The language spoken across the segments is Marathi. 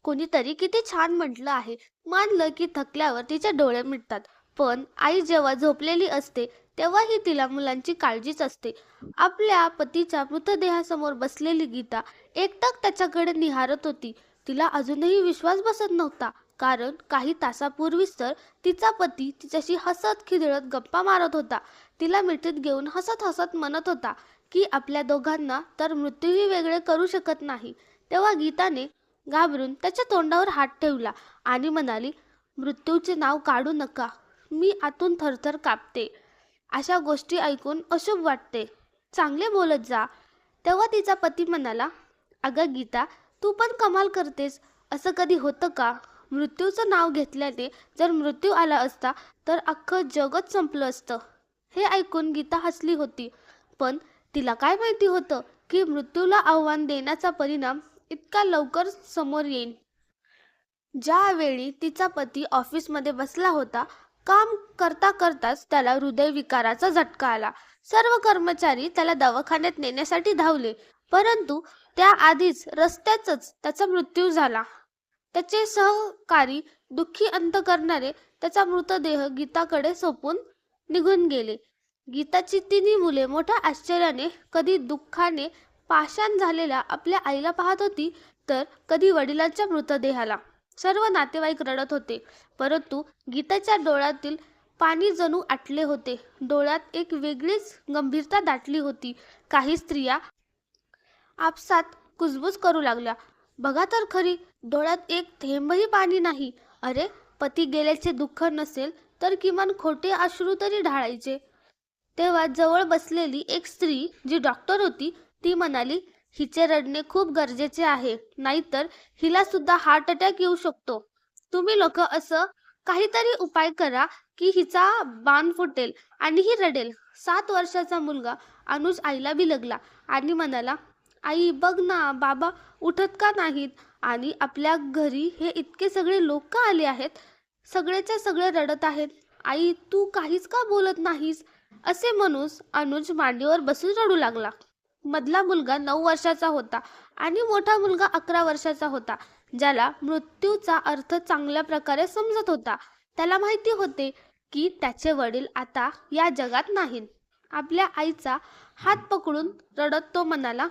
कोणीतरी किती छान म्हटलं आहे, मानलं की थकल्यावर तिचे डोळे मिटतात. पण आई जेव्हा झोपलेली असते तेव्हाही तिला मुलांची काळजीच असते. आपल्या पतीच्या मृतदेहासमोर बसलेली गीता एकटक त्याच्याकडे निहारत होती. तिला अजूनही विश्वास बसत नव्हता, कारण काही तासापूर्वीच तर तिचा पती तिच्याशी हसत खिदळत गप्पा मारत होता. तिला मिठीत घेऊन हसत हसत म्हणत होता की आपल्या दोघांना तर मृत्यूही वेगळे करू शकत नाही. तेव्हा गीताने घाबरून त्याच्या तोंडावर हात ठेवला आणि म्हणाली, मृत्यूचे नाव काढू नका. मी आतून थरथर कापते. अशा गोष्टी ऐकून अशुभ वाटते. चांगले बोलत जा. तेव्हा तिचा पती म्हणाला, अगं गीता, तू पण कमाल करतेस. असं कधी होतं का? मृत्यूचं नाव घेतल्याने जर मृत्यू आला असता तर अख्खं जगच संपलं असतं. हे ऐकून गीता हसली होती. पण तिला काय माहिती होतं की मृत्यूला आव्हान देण्याचा परिणाम इतका लवकर समोर येईल. ज्यावेळी तिचा पती ऑफिसमध्ये बसला होता, काम करता करताच त्याला हृदयविकाराचा झटका आला. सर्व कर्मचारी त्याला दवाखान्यात नेण्यासाठी धावले, परंतु त्याआधीच रस्त्यातच त्याचा मृत्यू झाला. त्याचे सहकारी दुःखी अंत करणारे त्याचा मृतदेह गीताकडे सोपून निघून गेले. गीताची तिन्ही मुले मोठ्या आश्चर्याने, कधी दुःखाने पाषाण झालेल्या आपल्या आईला पाहत होती, तर कधी वडिलांच्या मृतदेहाला. सर्व नातेवाईक रडत होते, परंतु गीताच्या डोळ्यातील पाणी जणू आटले होते. डोळ्यात एक वेगळीच गंभीरता दाटली होती. काही स्त्रिया आपसात कुजबूज करू लागल्या, बघा तर खरी, डोळ्यात एक थेंबही पाणी नाही. अरे, पती गेल्याचे दुःख नसेल तर किमान खोटे अश्रू तरी ढाळायचे. तेव्हा जवळ बसलेली एक स्त्री, जी डॉक्टर होती, ती म्हणाली, हिचे रडणे खूप गरजेचे आहे, नाहीतर हिला सुद्धा हार्ट अटॅक येऊ शकतो. तुम्ही लोक असं काहीतरी उपाय करा की हिचा बाण फुटेल आणि ही रडेल. 7 वर्षाचा मुलगा अनुज आईला बिलगला आणि म्हणाला, आई बघ ना, बाबा उठत का नाहीत आणि आपल्या घरी हे इतके सगळे लोक का आले आहेत? सगळेच्या सगळे रडत आहेत. आई, तू काहीच का बोलत नाहीस? असे म्हणून अनुज मांडीवर बसून रडू लागला. मधला मुलगा 9 वर्षाचा होता आणि मोठा मुलगा 11 वर्षाचा होता, ज्याला मृत्यूचा अर्थ चांगल्या प्रकारे समजत होता. त्याला माहिती होते की त्याचे वडील आता या जगात नाहीत. आपल्या आईचा हात पकडून रडत तो म्हणाला,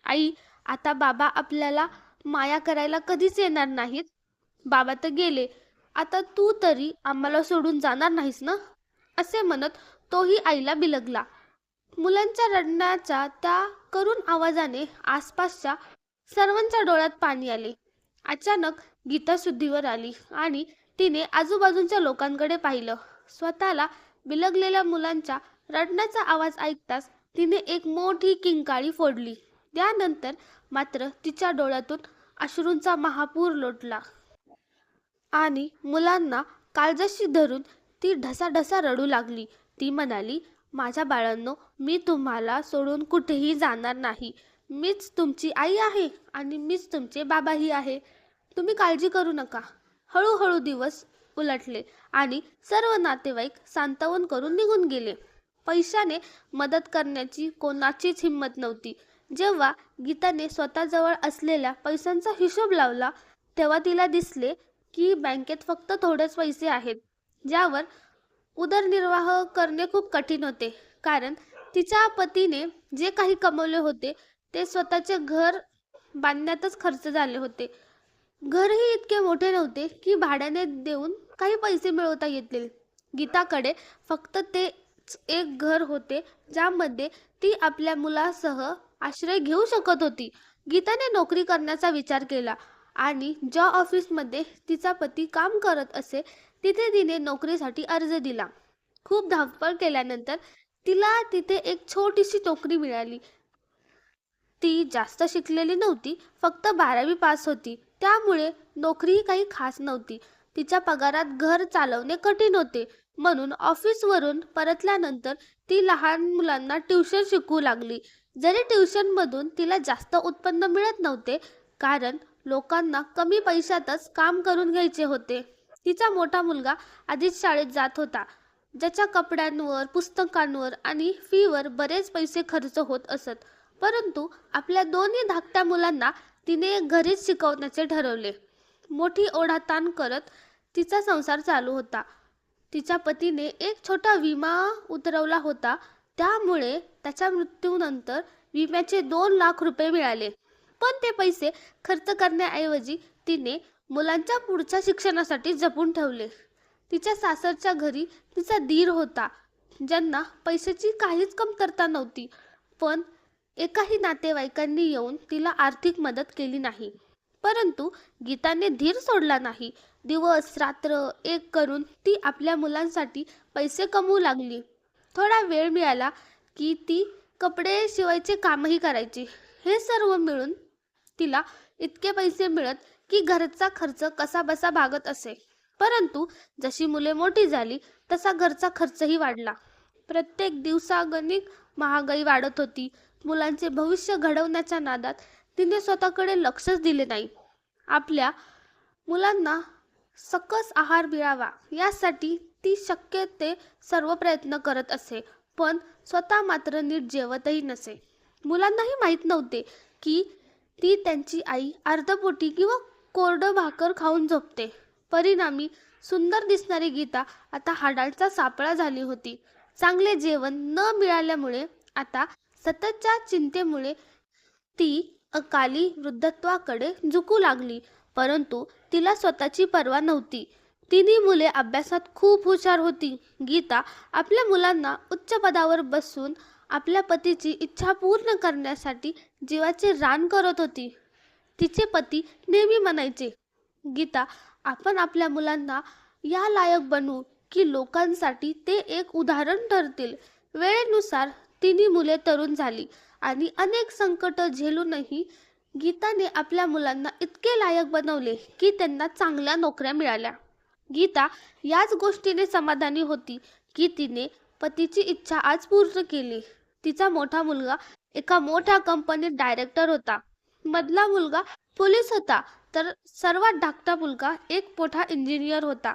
आई, आता बाबा आपल्याला माया करायला कधीच येणार नाहीत. बाबा तर गेले, आता तू तरी आम्हाला सोडून जाणार नाहीस ना? असे म्हणत तोही आईला बिलगला. मुलांच्या रडण्याच्या त्या करुण आवाजाने आसपासच्या सर्वांच्या डोळ्यात पाणी आले. अचानक गीता शुद्धीवर आली आणि तिने आजूबाजूच्या लोकांकडे पाहिलं. स्वतःला बिलगलेल्या मुलांच्या रडण्याचा आवाज ऐकताच तिने एक मोठी किंकाळी फोडली. त्यानंतर मात्र तिच्या डोळ्यातून अश्रूंचा महापूर लोटला आणि मुलांना काळजाशी धरून ती ढसाढसा रडू लागली. ती म्हणाली, माझ्या बाळांनो, मी तुम्हाला सोडून कुठेही जाणार नाही. मीच तुमची आई आहे आणि मीच तुमचे बाबाही आहे. तुम्ही काळजी करू नका. हळूहळू दिवस उलटले आणि सर्व नातेवाईक सांत्वन करून निघून गेले. पैशाने मदत करण्याची कोणाचीच हिंमत नव्हती. जेव्हा गीताने स्वतःजवळ असलेल्या पैशांचा हिशोब लावला, तेव्हा तिला दिसले की बँकेत फक्त थोडेच पैसे आहेत, ज्यावर उदरनिर्वाह करणे खूप कठीण होते. कारण तिच्या पतीने जे काही कमवले होते ते स्वतःचे घर बांधण्यातच खर्च झाले होते. घरही इतके मोठे नव्हते की भाड्याने देऊन काही पैसे मिळवता येतील. गीताकडे फक्त तेच एक घर होते, ज्यामध्ये ती आपल्या मुलासह आश्रय घेऊ शकत होती. गीताने नोकरी करण्याचा विचार केला आणि ज्या ऑफिसमध्ये तिचा पती काम करत असे, तिथे तिने नोकरीसाठी अर्ज दिला. खूप धावपळ केल्यानंतर तिला तिथे एक छोटीशी नोकरी मिळाली. ती जास्त शिकलेली नव्हती, फक्त 12वी पास होती. त्यामुळे नोकरीही काही खास नव्हती. तिच्या पगारात घर चालवणे कठीण होते, म्हणून ऑफिसवरून परतल्यानंतर ती लहान मुलांना ट्युशन शिकवू लागली. जरी ट्युशनमधून तिला जास्त उत्पन्न मिळत नव्हते, कारण लोकांना कमी पैशातच काम करून घ्यायचे होते. तिचा मोठा मुलगा आधीच शाळेत जात होता, ज्याच्या कपड्यांवर, पुस्तकांवर आणि फीवर बरेच पैसे खर्च होत असत. परंतु आपल्या दोन्ही धाकट्या मुलांना तिने घरीच शिकवण्याचे ठरवले. मोठी ओढाताण करत तिचा संसार चालू होता. तिच्या पतीने एक छोटा विमा उतरवला होता, त्यामुळे त्याच्या मृत्यूनंतर विम्याचे 2 लाख रुपये मिळाले. पण ते पैसे खर्च करण्याऐवजी तिने मुलांच्या पुढच्या शिक्षणासाठी जपून ठेवले. तिच्या सासरच्या घरी तिचा दीर होता, ज्यांना पैशाची काहीच कमतरता नव्हती. पण एकाही नातेवाईकांनी येऊन तिला आर्थिक मदत केली नाही. परंतु गीताने धीर सोडला नाही. दिवस रात्र एक करून ती आपल्या मुलांसाठी पैसे कमवू लागली. थोडा वेळ मिळाला की ती कपडे शिवायचे कामही करायची. हे सर्व मिळून तिला इतके पैसे मिळत की घरचा खर्च कसाबसा भागत असे. परंतु जशी मुले मोठी झाली तसा घरचा खर्चही वाढला. प्रत्येक दिवसागणिक महागाई वाढत होती. मुलांचे भविष्य घडवण्याच्या नादात तिने स्वतःकडे लक्षच दिले नाही. आपल्या मुलांना सकस आहार मिळावा यासाठी ती शक्य ते सर्व प्रयत्न करत असे, पण स्वतः मात्र नीट जेवतही नसे. मुलांनाही माहीत नव्हते की ती त्यांची आई अर्धपोटी किंवा कोरडं भाकर खाऊन झोपते. परिणामी सुंदर दिसणारी गीता आता हाडांचा सापळा झाली होती. चांगले जेवण न मिळाल्यामुळे आता सततच्या चिंतेमुळे ती अकाली वृद्धत्वाकडे झुकू लागली. परंतु तिला स्वतःची पर्वा नव्हती. तिन्ही मुले अभ्यासात खूप हुशार होती. गीता आपल्या मुलांना उच्च पदावर बसून आपल्या पतीची इच्छा पूर्ण करण्यासाठी जीवाचे रान करत होती. तिचे पती नेहमी म्हणायचे, गीता, आपण आपल्या मुलांना या लायक बनवू की लोकांसाठी ते एक उदाहरण ठरतील. वेळेनुसार तिन्ही मुले तरुण झाली आणि अनेक संकट झेलूनही गीताने आपल्या मुलांना इतके लायक बनवले की त्यांना चांगल्या नोकऱ्या मिळाल्या. गीता याच गोष्टीने समाधानी होती की तिने पतीची इच्छा आज पूर्ण केली. तिचा मोठा मुलगा एका मोठ्या कंपनीत डायरेक्टर होता. मधला मुलगा पोलीस होता, तर सर्वात धाकटा मुलगा एक मोठा इंजिनियर होता.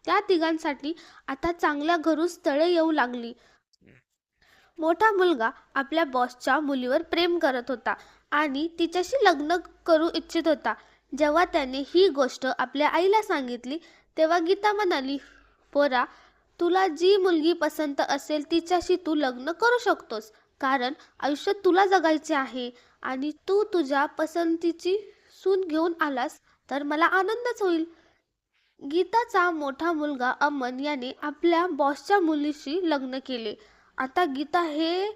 त्या तिघांसाठी आता चांगल्या घरून स्थळे येऊ लागली. मोठा मुलगा आपल्या बॉसच्या मुलीवर प्रेम करत होता आणि तिच्याशी लग्न करू इच्छित होता. जेव्हा त्याने ही गोष्ट आपल्या आईला सांगितली तेव्हा गीता म्हणाली, पोरा, तुला जी मुलगी पसंत असेल तिच्याशी तू लग्न करू शकतोस, कारण आयुष्य तुला जगायचे आहे आणि तू तुझ्या पसंतीची सून घेऊन आलास तर मला आनंदच होईल. गीताचा मोठा मुलगा अमन याने आपल्या बॉसच्या मुलीशी लग्न केले. आता गीता हे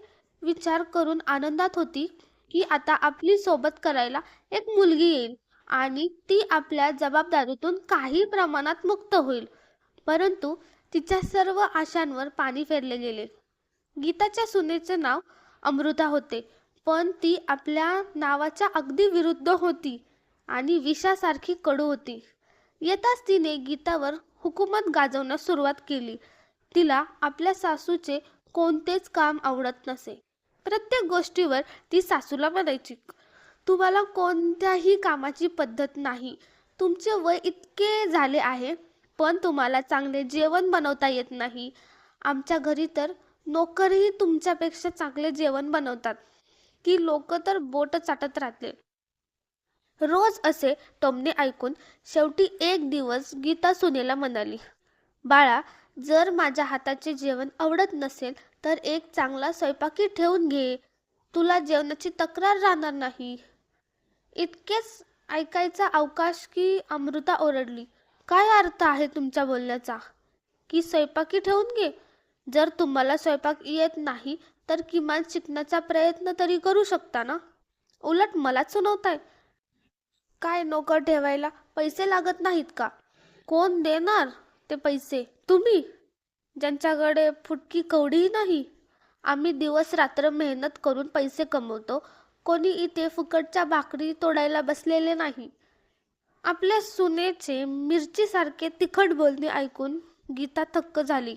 विचार करून आनंदात होती की आता आपली सोबत करायला एक मुलगी येईल आणि ती आपल्या जबाबदारीतून काही प्रमाणात मुक्त होईल. परंतु तिच्या सर्व आशांवर पाणी फेरले गेले. गीताच्या सुनेचे नाव अमृता होते, पण ती आपल्या नावाच्या अगदी विरुद्ध होती आणि विषासारखी कडू होती. येताच तिने गीतावर हुकूमत गाजवण्यास सुरुवात केली. तिला आपल्या सासूचे कोणतेच काम आवडत नसे. प्रत्येक गोष्टीवर ती सासूला म्हणायची, तुम्हाला कोणत्याही कामाची पद्धत नाही. तुमचे वय इतके झाले आहे, पण तुम्हाला चांगले जेवण बनवता येत नाही. आमच्या घरी तर नोकरही तुमच्यापेक्षा चांगले जेवण बनवतात की लोक तर बोट चाटत राहते. रोज असे टोमणे ऐकून शेवटी एक दिवस गीता सुनेला म्हणाली, बाळा, जर माझ्या हाताचे जेवण आवडत नसेल तर एक चांगला स्वयंपाकी ठेवून घे. तुला जेवणाची तक्रार राहणार नाही. इतकेच ऐकायचा अवकाश की अमृता ओरडली, काय अर्थ आहे तुमच्या बोलण्याचा? की स्वयंपाकी ठेवून घे? जर तुम्हाला स्वयंपाक येत नाही तर किमान शिकण्याचा प्रयत्न तरी करू शकता ना. उलट मलाच सुनवताय. काय नोकर ठेवायला पैसे लागत नाहीत का? कोण देणार ते पैसे? तुम्ही, ज्यांच्याकडे फुटकी कवडीही नाही. आम्ही दिवस रात्र मेहनत करून पैसे कमवतो. कोणी इथे फुकटच्या भाकरी तोडायला बसलेले नाही. आपल्या सुनेचे मिरचीसारखे तिखट बोलणे ऐकून गीता थक्क झाली.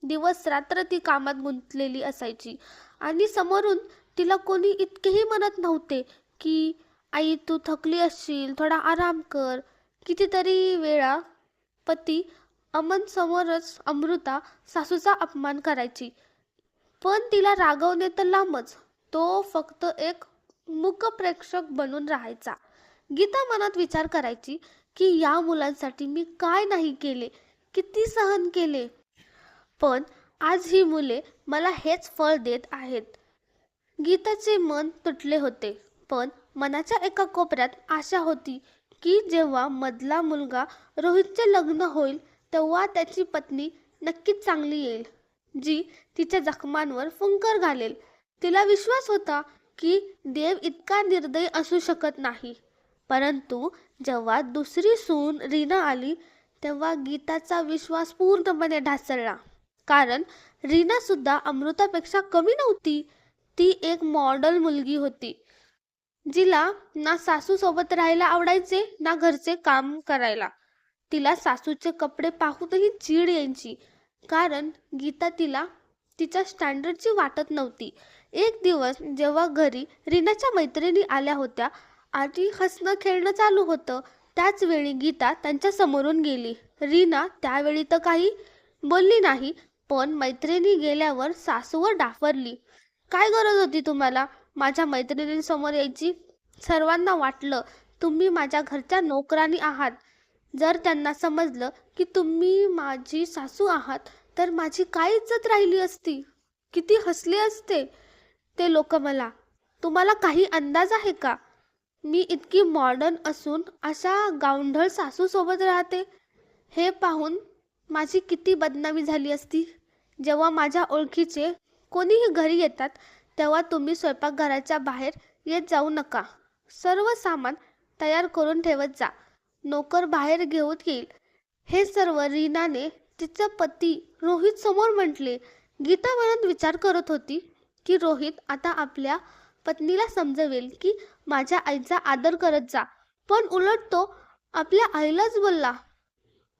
दिवस रात्र ती कामात गुंतलेली असायची आणि समोरून तिला कोणी इतकेही म्हणत नव्हते की आई, तू थकली असशील, थोडा आराम कर. कितीतरी वेळा पती अमन समोरच अमृता सासूचा अपमान करायची, पण तिला रागवणे तर लांबच. तो फक्त एक मूक प्रेक्षक बनून राहायचा. गीता मनात विचार करायची की या मुलांसाठी मी काय नाही केले, किती सहन केले. पण आज ही मुले मला हेच फळ देत आहेत. गीताचे मन तुटले होते, पण मनाच्या एका कोपऱ्यात आशा होती की जेव्हा मधला मुलगा रोहितचे लग्न होईल तेव्हा त्याची पत्नी नक्कीच चांगली येईल, जी तिच्या जखमांवर फुंकर घालेल. तिला विश्वास होता की देव इतका निर्दयी असू शकत नाही. परंतु जेव्हा दुसरी सून रीना आली तेव्हा गीताचा विश्वास पूर्णपणे ढासळला. कारण रीना सुद्धा अमृतापेक्षा कमी नव्हती. ती एक मॉडेल मुलगी होती, जिला ना सासू सोबत राहायला आवडायचे ना घरचे काम करायला. तिला सासूचे कपडे पाहूनही चीड यायची, कारण गीता तिला तिच्या स्टँडर्डची वाटत नव्हती. एक दिवस जेव्हा घरी रीनाच्या मैत्रिणी आल्या होत्या आणि हसणं खेळणं चालू होतं, त्याच वेळी गीता त्यांच्या समोरून गेली. रीना त्यावेळी तर काही बोलली नाही, पण मैत्रिणी गेल्यावर सासूवर डाफरली. काय गरज होती तुम्हाला माझ्या मैत्रिणींसमोर यायची? सर्वांना वाटलं तुम्ही माझ्या घरच्या नोकरानी आहात. जर त्यांना समजलं की तुम्ही माझी सासू आहात तर माझी काय इज्जत राहिली असती? किती हसले असते ते लोक मला. तुम्हाला काही अंदाज आहे का मी इतकी मॉडर्न असून अशा गावंढळ सासू सोबत राहते? हे पाहून माझी किती बदनामी झाली असती. जेव्हा माझ्या ओळखीचे कोणीही घरी येतात तेव्हा तुम्ही स्वयंपाकघराच्या बाहेर येत जाऊ नका. सर्व सामान तयार करून ठेवत जा. नोकर बाहेर घेऊन येईल. हे सर्व रीनाने तिचा पती रोहित समोर म्हटले. गीता मनात विचार करत होती की रोहित आता आपल्या पत्नीला समजवेल की माझ्या आईचा आदर करत जा. पण उलट तो आपल्या आईलाच बोलला,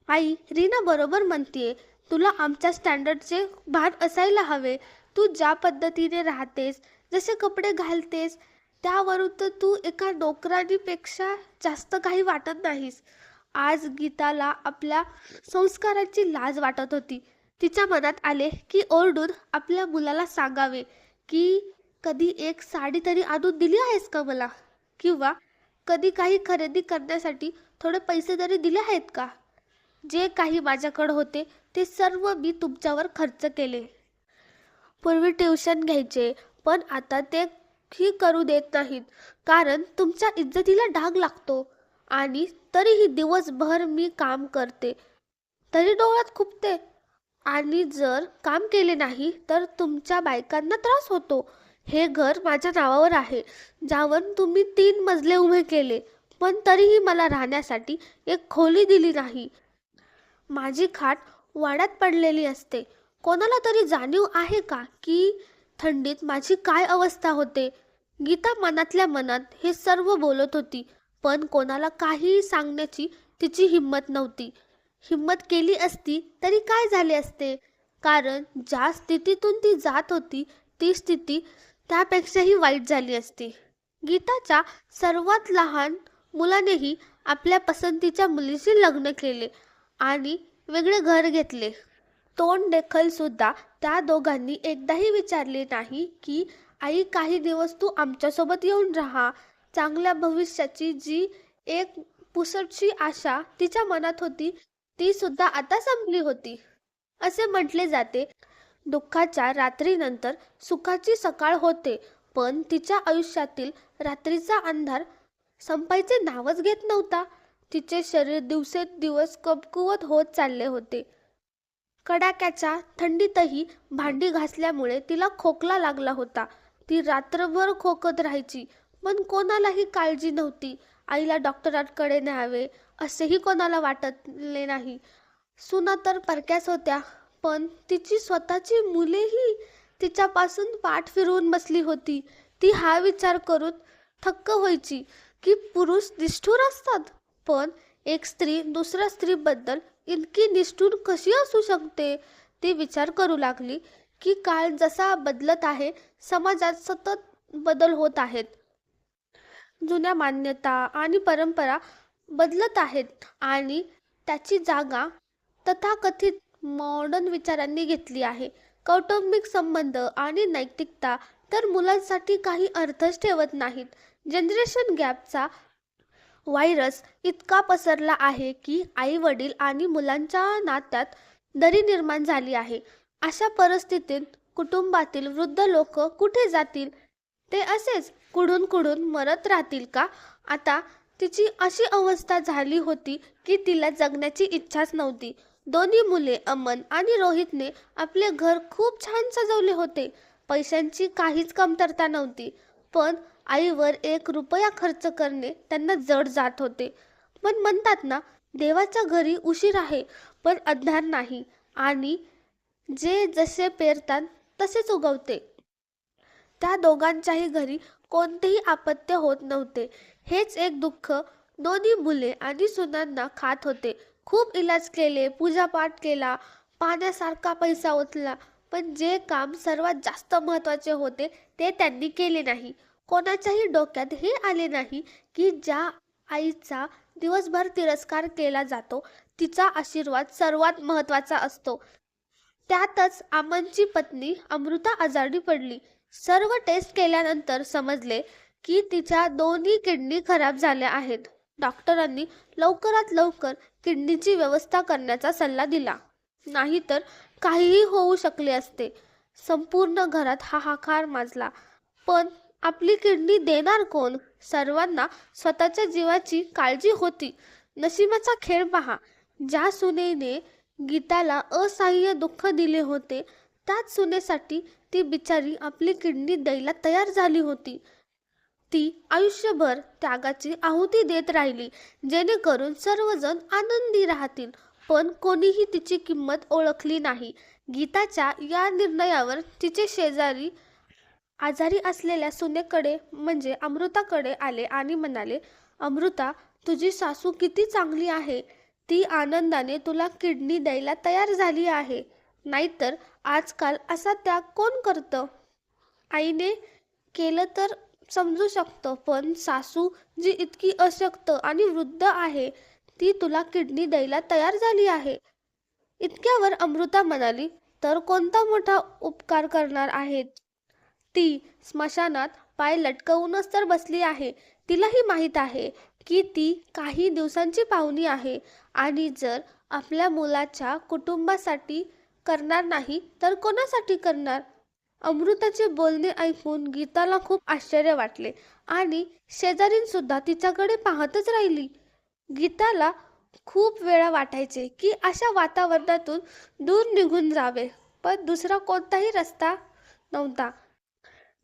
आई, रीना बरोबर म्हणतीये. तुला आमच्या स्टँडर्डचे भान असायला हवे. तू ज्या पद्धतीने राहतेस, जसे कपडे घालतेस, त्यावरून तर तू एका नोकरानीपेक्षा जास्त काही वाटत नाहीस. आज गीताला आपल्या संस्काराची लाज वाटत होती. तिच्या मनात आले की ओरडून आपल्या मुलाला सांगावे की कधी एक साडी तरी आणून दिली आहेस का मला? किंवा कधी काही खरेदी करण्यासाठी थोडे पैसे तरी दिले आहेत का? जे काही माझ्याकडे होते ते सर्व मी तुमच्यावर खर्च केले. पूर्वी ट्युशन घ्यायचे, पण आता ते ही करू देत नाहीत, कारण तुमच्या इज्जतीला डाग लागतो. आणि तरीही दिवसभर मी काम करते तरी डोळ्यात खुपते. आणि जर काम केले नाही तर तुमच्या बायकांना त्रास होतो. हे घर माझ्या नावावर आहे, ज्यावर तुम्ही 3 मजले उभे केले, पण तरीही मला राहण्यासाठी एक खोली दिली नाही. माझी खाट वाड्यात पडलेली असते. कोणाला तरी जाणीव आहे का की थंडीत माझी काय अवस्था होते? गीता मनातल्या मनात हे सर्व बोलत होती, पण कोणाला काहीही सांगण्याची तिची हिंमत नव्हती. हिंमत केली असती तरी काय झाले असते? कारण ज्या स्थितीतून ती जात होती ती स्थिती त्यापेक्षाही वाईट झाली असती. गीताच्या सर्वात लहान मुलानेही आपल्या पसंतीच्या मुलीशी लग्न केले आणि वेगळे घर घेतले. तोंड देखील सुद्धा त्या दोघांनी एकदाही विचारले नाही की आई, काही दिवस तू आमच्यासोबत येऊन राहा. चांगल्या भविष्याची जी एक पुसटशी आशा तिच्या मनात होती ती सुद्धा आता संपली होती. असे म्हटले जाते, दुःखाच्या रात्रीनंतर सुखाची सकाळ होते. पण तिच्या आयुष्यातील रात्रीचा अंधार संपायचे नावच घेत नव्हता. तिचे शरीर दिवसेंदिवस कमकुवत होत चालले होते. कडाक्याच्या थंडीतही भांडी घासल्यामुळे तिला खोकला लागला होता. ती रात्रभर खोकत राहायची, पण कोणालाही काळजी नव्हती. आईला डॉक्टरांकडे न्यावे असेही कोणाला वाटले नाही. सुना तर परक्याच होत्या, पण तिची स्वतःची मुलेही तिच्यापासून पाठ फिरवून बसली होती. ती हा विचार करून थक्क व्हायची की पुरुष निष्ठुर असतात, पण एक स्त्री दुसऱ्या स्त्रीबद्दल इतकी निष्ठुर कशी असू शकते? ती विचार करू लागली की काळ जसा बदलत आहे, समाजात सतत बदल होत आहेत. जुन्या मान्यता आणि परंपरा बदलत आहेत आणि त्याची जागा तथाकथित मॉडर्न विचारांनी घेतली आहे. कौटुंबिक संबंध आणि नैतिकता तर मुलांसाठी काही अर्थच ठेवत नाहीत. जनरेशन गॅपचा व्हायरस इतका पसरला आहे की आई वडील आणि मुलांच्या नात्यात दरी निर्माण झाली आहे. अशा परिस्थितीत कुटुंबातील वृद्ध लोक कुठे जातील? ते असेच कुडून कुडून मरत राहतील का? आता तिची अशी अवस्था झाली होती की तिला जगण्याची इच्छाच नव्हती. दोन्ही मुले अमन आणि रोहितने आपले घर खूप छान सजवले होते. पैशांची काहीच कमतरता नव्हती. पण आईवर 1 रुपया खर्च करणे त्यांना जड जात होते. पण म्हणतात ना, देवाच्या घरी उशीर आहे पण अंधार नाही, आणि जे जसे पेरतात तसेच उगवते. त्या दोघांच्याही घरी कोणतेही अपत्य होत नव्हते. हेच एक दुःख दोन्ही मुले आणि सुनांना खात होते. खूप इलाज केले, पूजापाठ केला, पाण्यासारखा पैसा ओतला, पण जे काम सर्वात जास्त महत्त्वाचे होते ते त्यांनी केले नाही. कोणाच्याही डोक्यात हे आले नाही की ज्या आईचा दिवसभर तिरस्कार केला जातो तिचा आशीर्वाद सर्वात महत्त्वाचा असतो. त्यातच अमनची पत्नी अमृता आजारी पडली. सर्व टेस्ट केल्यानंतर समजले की तिच्या दोन्ही किडनी खराब झाल्या आहेत. डॉक्टरांनी लवकरात लवकर किडनीची व्यवस्था करण्याचा सल्ला दिला, नाहीतर काहीही होऊ शकले असते. संपूर्ण घरात हाहाकार माजला. पण आपली किडनी देणार कोण? सर्वांना स्वतःच्या जीवाची काळजी होती. नशिबाचा खेळ पहा. ज्या सुनेने गीताला असह्य दुःख दिले होते त्याच सुनेसाठी ती बिचारी आपली किडनी द्यायला तयार झाली होती. ती आयुष्यभर त्यागाची आहुती देत राहिली जेणेकरून सर्वजण आनंदी राहतील. पण कोणीही तिची किंमत ओळखली नाही. गीताच्या या निर्णयावर तिचे शेजारी आजारी असलेल्या सुनेकडे म्हणजे अमृताकडे आले आणि म्हणाले, अमृता, तुझी सासू किती चांगली आहे. ती आनंदाने तुला किडनी द्यायला तयार झाली आहे. नाहीतर आजकाल असा त्याग कोण करतं? आईने केलं तर समजू शकतं, पण सासू जी इतकी अशक्त आणि वृद्ध आहे ती तुला किडनी द्यायला तयार झाली आहे. इतक्यावर अमृता म्हणाली, तर कोणता मोठा उपकार करणार आहेत? ती स्मशानात पाय लटकवूनच तर बसली आहे. तिलाही माहीत आहे की ती काही दिवसांची पाहुणी आहे, आणि जर आपल्या मुलाच्या कुटुंबासाठी करणार नाही तर कोणासाठी करणार? अमृताचे बोलणे ऐकून गीताला खूप आश्चर्य वाटले आणि शेजारीणसुद्धा तिच्याकडे पाहतच राहिली. गीताला खूप वेळा वाटायचे की अशा वातावरणातून दूर निघून जावे, पण दुसरा कोणताही रस्ता नव्हता.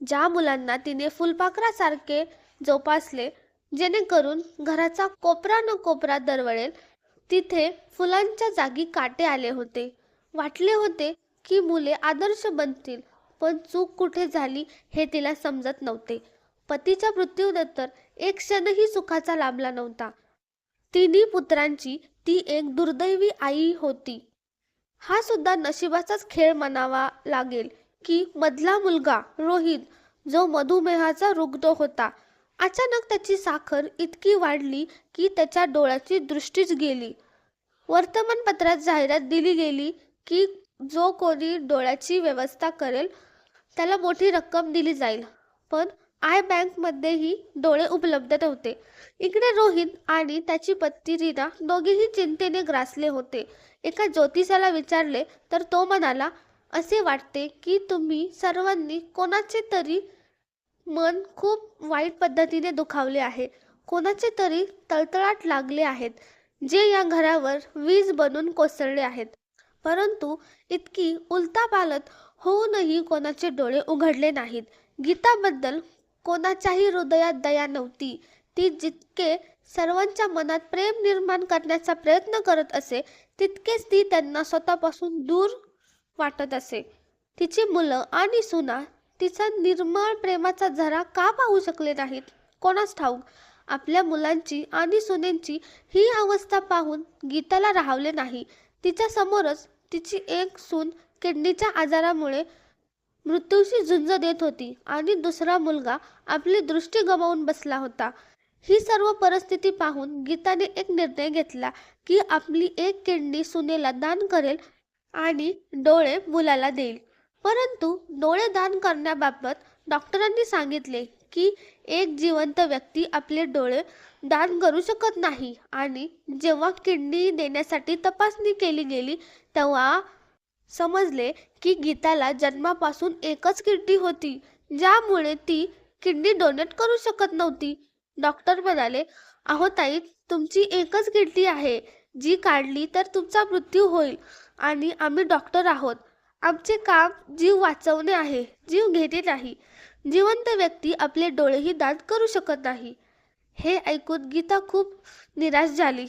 ज्या मुलांना तिने फुलपाखरासारखे जोपासले जेणेकरून घराचा कोपरा न कोपरा दरवळेल, तिथे फुलांच्या जागी काटे आले होते. वाटले होते की मुले आदर्श बनतील, पण चूक कुठे झाली हे तिला समजत नव्हते. पतीच्या मृत्यूनंतर एक क्षणही सुखाचा लाभला नव्हता. तिन्ही पुत्रांची ती एक दुर्दैवी आई होती. हा सुद्धा नशिबाचाच खेळ म्हणावा लागेल की मधला मुलगा रोहित, जो मधुमेहाचा रुग्ण होता, अचानक त्याची साखर इतकी वाढली की त्याच्या डोळ्याची दृष्टीच गेली. वर्तमानपत्रात जाहिरात दिली गेली की जो कोणी डोळ्याची व्यवस्था करेल त्याला मोठी रक्कम दिली जाईल. पण आय बँकमध्येही डोळे उपलब्ध नव्हते. इकडे रोहित आणि त्याची पत्नी रीना दोघेही चिंतेने ग्रासले होते. एका ज्योतिषाला विचारले तर तो म्हणाला, असे वाटते की तुम्ही सर्वांनी कोणाचे तरी मन खूप वाईट पद्धतीने दुखावले आहे. कोणाचे तरी तळतळाट लागले आहेत, जे या घरावर वीज बनून कोसळले आहेत. परंतु इतकी उलथापालथ होऊनही कोणाचे डोळे उघडले नाहीत. गीताबद्दल कोणाच्याही हृदयात दया नव्हती. ती जितके सर्वांच्या मनात प्रेम निर्माण करण्याचा प्रयत्न करत असे तितकेच ती त्यांना स्वतःपासून दूर वाटत असे. तिची मुलं आणि सुना तिचा निर्मळ प्रेमाचा झरा का पाहू शकले नाहीत? कोणास ठाऊक. आपल्या मुलांची आणि सुनेंची ही अवस्था पाहून गीताला राहावले नाही. तिच्या समोरच तिची एक सून किडनीच्या आजारामुळे मृत्यूशी झुंज देत होती आणि दुसरा मुलगा आपली दृष्टी गमावून बसला होता. ही सर्व परिस्थिती पाहून गीताने एक निर्णय घेतला की आपली एक किडनी सुनेला दान करेल आणि डोळे मुलाला देईल. परंतु डोळे दान करण्याबाबत डॉक्टरांनी सांगितले की एक जिवंत व्यक्ती आपले डोळे दान करू शकत नाही. आणि जेव्हा किडनी देण्यासाठी तपासणी केली गेली तेव्हा समजले की गीताला जन्मापासून एकच किडनी होती, ज्यामुळे ती किडनी डोनेट करू शकत नव्हती. डॉक्टर म्हणाले, अहो ताई, तुमची एकच किडनी आहे. जी काढली तर तुमचा मृत्यू होईल. आणि आम्ही डॉक्टर आहोत. आमचे काम जीव वाचवणे आहे, जीव घेणे नाही. जिवंत व्यक्ती आपले डोळेही दान करू शकत नाही. हे ऐकून गीता खूप निराश झाली.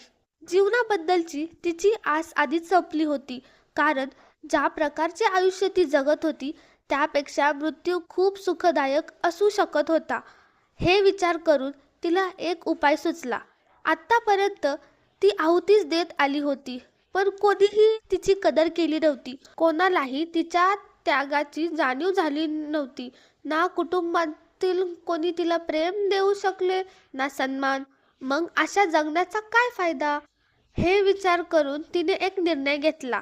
जीवनाबद्दलची तिची आस आधीच संपली होती. कारण ज्या प्रकारचे आयुष्य ती जगत होती त्यापेक्षा मृत्यू खूप सुखदायक असू शकत होता. हे विचार करून तिला एक उपाय सुचला. आत्तापर्यंत ती आहुतीच देत आली होती, पण कोणीही तिची कदर केली नव्हती. कोणालाही तिच्या त्यागाची जाणीव झाली नव्हती. ना कुटुंबातील कोणी तिला प्रेम देऊ शकले, ना सन्मान. मग अशा जगण्याचा काय फायदा? हे विचार करून तिने एक निर्णय घेतला.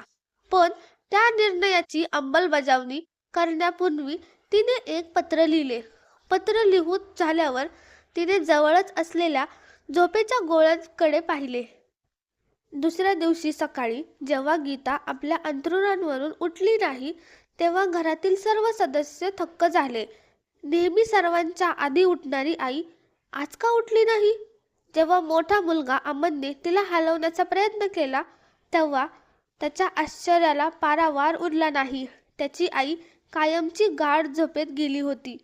पण त्या निर्णयाची अंमलबजावणी करण्यापूर्वी तिने एक पत्र लिहिले. पत्र लिहून झाल्यावर तिने जवळच असलेल्या झोपेच्या गोळ्यांकडे पाहिले. दुसऱ्या दिवशी सकाळी जेव्हा गीता आपल्या अंथरुणावरून उठली नाही तेव्हा घरातील सर्व सदस्य थक्क झाले. नेहमी सर्वांच्या आधी उठणारी आई आज का उठली नाही? जेव्हा मोठा मुलगा अमनने तिला हलवण्याचा प्रयत्न केला तेव्हा त्याच्या आश्चर्याला पारावार उरला नाही. त्याची आई कायमची गाढ झोपेत गेली होती.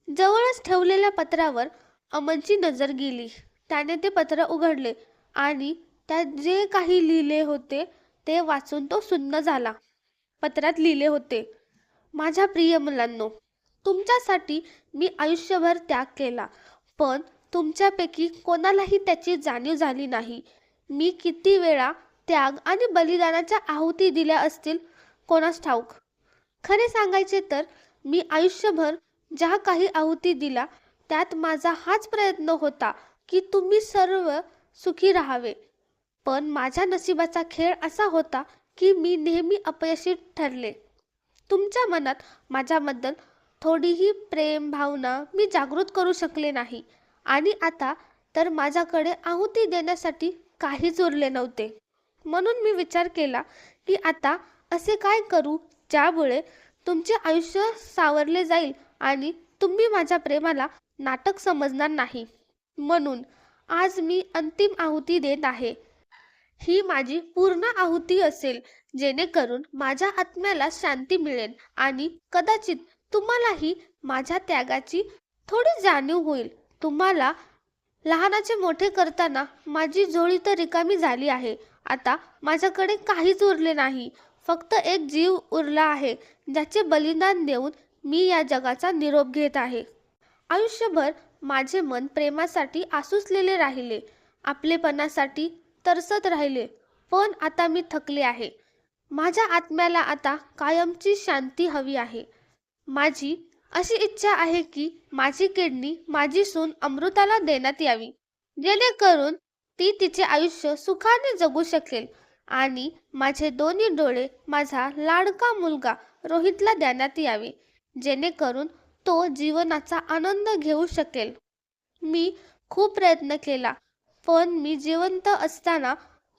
जवळच ठेवलेल्या पत्रावर अमनची नजर गेली. त्याने ते पत्र उघडले आणि त्यात जे काही लिहिले होते ते वाचून तो सुन्न झाला. पत्रात लिहिले होते, माझ्या प्रिय मुलांनो, तुमच्यासाठी मी आयुष्यभर त्याग केला, पण तुमच्यापैकी कोणालाही त्याची जाणीव झाली नाही. मी किती वेळा त्याग आणि बलिदानाच्या आहुती दिल्या असतील कोणास ठाऊक. खरे सांगायचे तर मी आयुष्यभर ज्या काही आहुती दिला त्यात माझा हाच प्रयत्न होता की तुम्ही सर्व सुखी राहावे. पण माझ्या नशिबाचा खेळ असा होता की मी नेहमी अपयशी ठरले. तुमच्या मनात माझ्याबद्दल थोडीही प्रेम भावना मी जागृत करू शकले नाही. आणि आता तर माझ्याकडे आहुती देण्यासाठी काहीच उरले नव्हते. म्हणून मी विचार केला की आता असे काय करू ज्यामुळे तुमचे आयुष्य सावरले जाईल आणि तुम्ही माझ्या प्रेमाला नाटक समजणार नाही. म्हणून आज मी अंतिम आहुती देत आहे. ही माझी पूर्ण आहुती असेल, जेणेकरून माझ्या आत्म्याला शांती मिळेल आणि कदाचित तुम्हालाही माझ्या त्यागाची थोडी जाणीव होईल. तुम्हाला लहानाचे मोठे करताना माझी झोळी तर रिकामी झाली आहे. आता माझ्याकडे काहीच उरले नाही. फक्त एक जीव उरला आहे, ज्याचे बलिदान देऊन मी या जगाचा निरोप घेत आहे. आयुष्यभर माझे मन प्रेमासाठी आसुसलेले राहिले, आपलेपणासाठी तरसत राहिले. पण आता मी थकले आहे. माझ्या आत्म्याला आता कायमची शांती हवी आहे. माझी अशी इच्छा आहे की माझी किडनी माझी सून अमृताला देण्यात यावी, जेणेकरून ती तिचे आयुष्य सुखाने जगू शकेल. आणि माझे दोन्ही डोळे माझा लाडका मुलगा रोहितला देण्यात यावे, जेणेकरून तो जीवनाचा आनंद घेऊ शकेल. मी खूप प्रयत्न केला, पण मी जिवंत असताना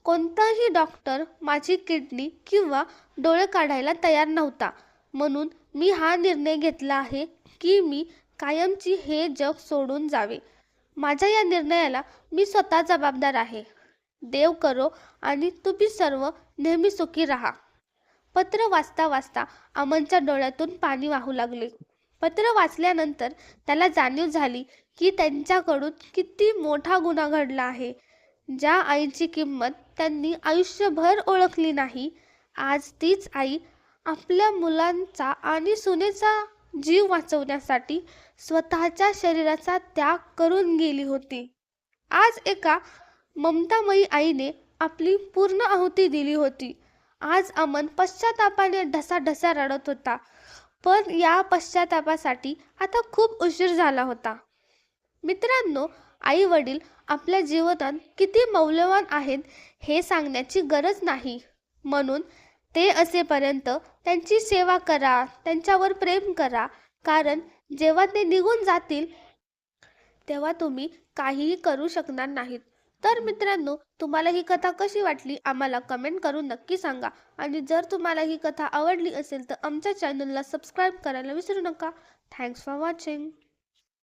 कोणताही डॉक्टर माझी किडनी किंवा डोळे काढायला तयार नव्हता. म्हणून मी हा निर्णय घेतला आहे की मी कायमची हे जग सोडून जावे. माझ्या या निर्णयाला मी स्वतः जबाबदार आहे. देव करो आणि तुम्ही सर्व नेहमी सुखी राहा. पत्र वाचता वाचता अमनच्या डोळ्यातून पाणी वाहू लागले. पत्र वाचल्यानंतर त्याला जाणीव झाली की त्यांच्याकडून किती मोठा गुन्हा घडला आहे. ज्या आईची किंमत त्यांनी आयुष्यभर ओळखली नाही, आज तीच आई आपल्या मुलांचा आणि सुनेचा जीव वाचवण्यासाठी स्वतःच्या शरीराचा त्याग करून गेली होती. आज एका ममतामयी आईने आपली पूर्ण आहुती दिली होती. आज अमन पश्चातापाने ढसाढसा रडत होता. पण या पश्चातापासाठी आता खूप उशीर झाला होता. मित्रांनो, आई वडील आपल्या जीवनात किती मौल्यवान आहेत हे सांगण्याची गरज नाही. म्हणून ते असेपर्यंत त्यांची सेवा करा, त्यांच्यावर प्रेम करा. कारण जेव्हा ते निघून जातील तेव्हा तुम्ही काहीही करू शकणार नाहीत. तर मित्रांनो, तुम्हाला ही कथा कशी वाटली आम्हाला कमेंट करून नक्की सांगा. आणि जर तुम्हाला ही कथा आवडली असेल तर आमच्या चॅनलला सबस्क्राईब करायला विसरू नका. Thanks for watching.